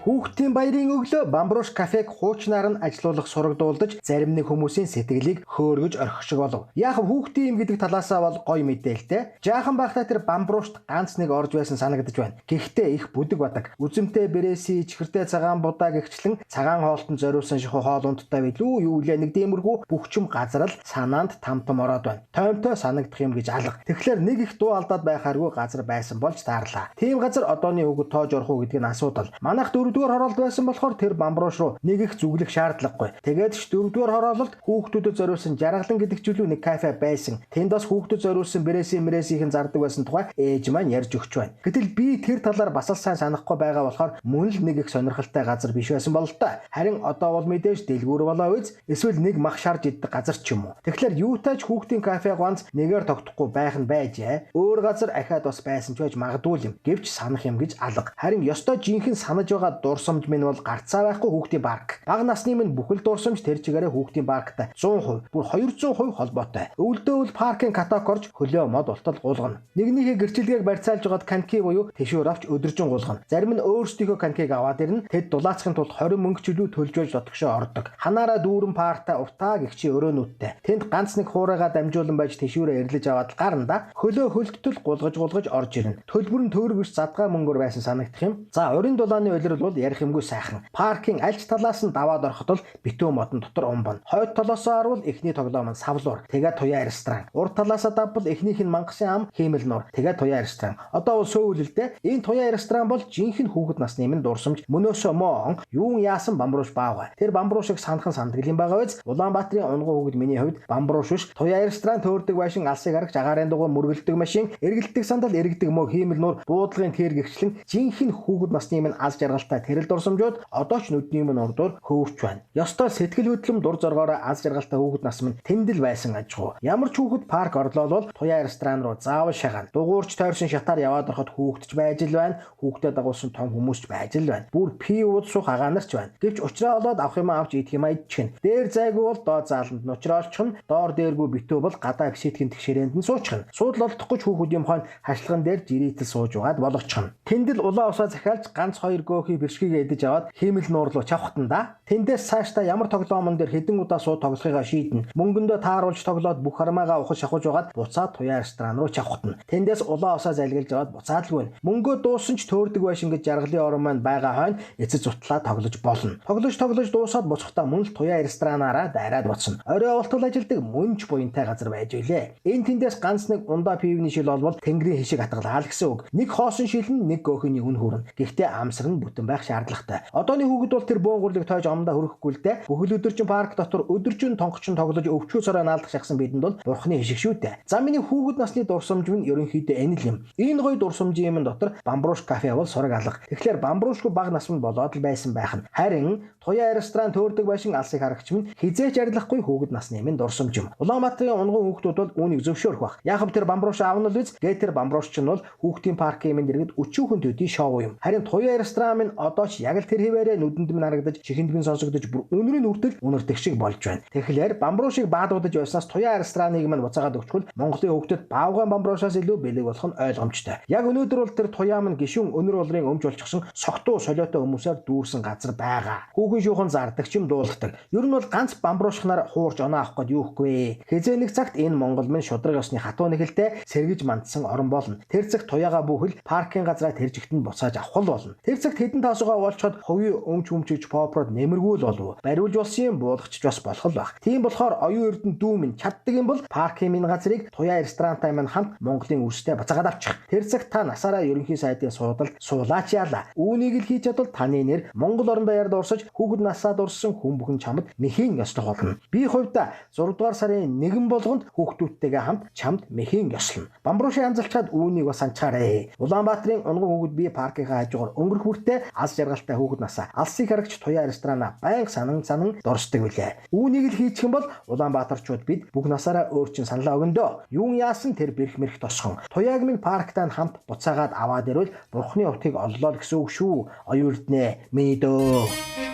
Хүүхдийн баярын өглөө Бамбрууш кафег хуучнаар нь ажилуулах сурагдуулдаж зарим нэг хүмүүсийн сэтгэлийг хөөргөж орхих шиг болов. Яг хүүхдийн юм гэдэг талаасаа бол гоё мэдээлэлтэй. Жаахан байхдаа тэр Бамбруушт ганц нэг орж байсан санагдаж байна. Гэхдээ их бүдэг бадаг. Үзэмтэй бэрээси, чихэртэй цагаан будаа гихчлэн цагаан хоолтонд зориулсан шиху хоол унттай билүү юу лээ нэг дэмэрхүү бүхчим газар л санаанд тамтам ороод байна. Тоймтой санагдах юм гэж алга. Тэгэхээр нэг их дуу алдаад байхааргүй газар байсан болж таарлаа. Тийм газар одооны хүүхэд тоож орох уу гэдэг нь асуудал. Манайх дөрөвдүгээр хороолт байсан болохоор тэр Бамбрууш руу нэг их зүглэх шаардлагагүй. Тэгээд ч дөрөвдүгээр хороололд хүүхдүүдэд зориулсан жаргалан гэдэг чөлөө нэг кафе байсан. Тэнд бас хүүхдэд зориулсан бэрээсийн зардаг байсан тухай ээж маань ярьж өгч байна. Гэтэл би тэр талаар бас л сайн санахгүй байгаа болохоор мөн л нэг их сонирхолтой газар биш байсан бол та. Харин одоо бол мэдээж дэлгүүр болоо үз. Эсвэл нэг мах шарж идэх газар ч юм уу. Тэгэхээр юутай ч хүүхдийн кафе ганц нэгээр тогтохгүй байх нь байжээ. Өөр газар ахаад бас байсан ч байж магадгүй юм. Гэвч санах юм гэж алга. Харин ёстой жинхэнэ санаж байгаа дурсамж минь бол гарцаа байхгүй хүүхдийн парк. Бага насны минь бүхэл дурсамж тэр чигээрээ хүүхдийн парктай 100%, бүр 200% холбоотой. Өвөлдөөл паркын катак орж хөлөө мод ултал гулгана. Нэгнийхээ гэрчилгээг барьцаалж байгаад канки буюу тэшүүр авч өдөржин гулгана. Зарим нь өөрсдийнхөө канкиг аваад ирнэ. Тэд дулаацахын тулд 20 мөнгө чөлөө төлж байж дотгошоо ордог. Ханаараа дүүрэн паркта утаа гихчи өрөөнүүдтэй. Тэнд ганц нэг хуурайгаа дамжуулан байж тэшүүрээ эрлэж аваад гаранда хөлөө хөлтөл гулгаж орж ирнэ. Төлбөр нь төгрөгч задгаа мөнгөөр байсан санагдах юм. За урийн дулааны улирал бол ярих юмгүй сайхан. Паркын аль ч талаас нь даваад ороход л битүү модон дотор умбан. Хойд талаасаа арвал эхний тоглоом нь савлуур. Тэгээд туяа ресторан. Урд талаасаа давбал эхнийх нь мангасан ам хиймэл нуур. Тэгээд туяа ресторан. Одоо бол сөүлэлдэ энэ туяа ресторан бол жинхэнэ хүүхэд насны минь дурсамж мөнөөсөө моон юун яасан Бамбрууш баавга. Тэр Бамбруушийг санахан сандгал юм байгаа биз? Улаанбаатарын унгуу хүүхэд миний хувьд Бамбрууш биш. Туяа ресторан төөрдөг байшин алсыг харагч агаарын дугуй мөргөлдөг машин эргэлдэг сандал эргэдэг мөг хиймэл нуур буудлагын тэр гихчлэн жинхэнэ хүүхэд насны минь алж жаргалтай тэрэл дурсамжууд одоо ч нүдний минь урдуур хөвөвч байна. Ёстой сэтгэл хөдлөм дур зоргоороо алж жаргалтай хүүхэд нас минь тэндэл байсан ажгүй. Ямар ч хүүхэд парк орлоо бол туяа ресторан руу заавал шагаана. Дугуурч тойрсон шатаар яваад ороход хүүхдч байж л байна. Хүүхдэд дагуулсан том хүмүүс ч байж л байна. Бүр пи ууд суух агаанарч байна. Гэвч учраа олоод авах юм авч идэх юм идчихнэ. Дээр зайгүй бол доод зааланд нь учраа олчихно. Доор дээргүй битүү бол гадаа гисэтгэн тэгшэрээнд нь суучихна. Суудлал олдохгүй ч хүүхдийн хойно хашлаган дээр жирийтэл сууж угаад болгочихно. Тэндэл улаан усаа захиалж ганц хоёр гоохи бэршгийг эдэж аваад хиймэл нуурлуу чавхтан да. Тэндээс цаашдаа ямар тоглоомон дээр хэдэн удаа суу тоглохыгаа шийднэ. Мөнгөндөө тааруулж тоглоод бүх хармаагаа ухаж шахаж угаад буцаад туяа ресторан руу чавхтана. Тэндээс улаан усаа залгилж аваад буцаад л гүн. Мөнгөө дууссан ч төөрдөг байшин гэж жаргалын орон маань байгаа хойно эцэц утлаа тоглож болно. Тоглож дуусаад буцахдаа мөн л туяа ресторанаараа дайраад буцна. Орой оволтол ажилдаг мөнч буянтай газар байж үлээ. Энэ тэндээс ганц нэг ундаа пивний шил олбол тэнгэрийн хишиг атгалаа л гэсэн үг. Нэг хоосон шилэн нэг гоохины үн хүрнэ. Гэхдээ амсар нь бүтэн байх шаардлагатай. Одооны хүүхэд бол тэр бөөнгөрлөг тоож омдоо хөрөхгүй л дээ. Бүхэл өдөржин парк дотор өдөржин тонгочин тоглож өвчөө сороо наалдах шахсан бидэнд бол бурхны хишиг шүү дээ. За миний хүүхэд насны дурсамж нь ерөнхийдөө энэ л юм. Энэ гоё дурсамжийн юм дотор Бамбрууш кафе бол сураг алга. Тэгэхээр Бамбруушгүй бага наснд болоод л байсан байх нь. Харин туяа ресторан төөрдөг байшин алсыг харагч минь хизээч арилахгүй хүүхэд насны минь дурсамж юм. Улаанбаатарын унгуу хүүхдүүд бол үүнийг зөвшөөрөх бах. Яг тэр Бамбрууш аавн л үз. Тэр Бамбрууш ч нь бол хүүхдийн паркын минь дэргэд өчүүхэн төдий шоу юм. Харин туяа ресторан минь одоо ч яг л тэр хэвээрээ нүдэнд минь харагдаж чихэнд минь сонсогдож бүр өнөрийн үртэл үнэртэх шиг болж байна. Тэгэхээр Бамбруушийг баадуудаж байснаас туяа рестораныг минь буцаагаад өгчхөл Монголын хүүхдэд баавган Бамбруушаас илүү бэлэг болох нь ойлгомжтой. Яг өнөөдөр бол тэр туяа минь гишүүн өнөр болрын өмч болчихсон согтуу солиотой хүмүүсээр дүүрсэн газар байгаа. Хүүхэн шүүхэн зардаг ч юм дуулдаг. Ер нь бол ганц Бамбруушхнаар хуурж оноо авах гээд юу ихгүй. Хизээ нэг цагт энэ Монгол минь шудраг ёсны хатуу нэгэлтэй сэргэж мандсан орон болно. Тэр цагт туяага бүхэл паркын газраа тэржигтэнд буцааж авах л болно. Тэр цагт хэдэн таасуугаа уолчход хувийн өмчөж попрод нэмэргүй л болов. Бариулж болсон юм буулгачч бас болох л баг. Тийм болохоор оюун эрдэнэ дүү минь чаддаг юм бол паркын минь газрыг туяа ресторантай минь хамт Монголын үрстэй буцаагаад авчих. Тэр цагт та насаараа ерөнхий сайдын суудалд суулаач яала. Үүнийг л хийж чадвал таны нэр Монгол орон даяар дурсаж хүүхэд насаа дурсан хүн бүхэн чамд мэхийн ёслох болно. Би хувьдаа 6 дугаар сарын 1 болгонд хүүхдүүдтэйгээ хамт чамд мэхийн ёслоно. Бамбруушийн анзалчаад үүнийг бас анчаарай. Улаанбаатарын унгуу хүүхэд би паркийнхаа хажуугаар өнгөрөх хүртээ алс жаргалтай хүүхэд насаа алсыг харагч туяа ресторана баян санан дурсдаг билээ. Үүнийг л хийчих юм бол Улаанбаатарчууд бид бүх насаараа өөрчн саналаа өгөндөө. Юун яасан тэр бэрх мэрх тосхон. Туяаг минь парктаа хамт буцаагаад аваад ирвэл бурхны утгыг оллоо л гэсэн үг шүү. Оюун эрдэнэ миний дөө.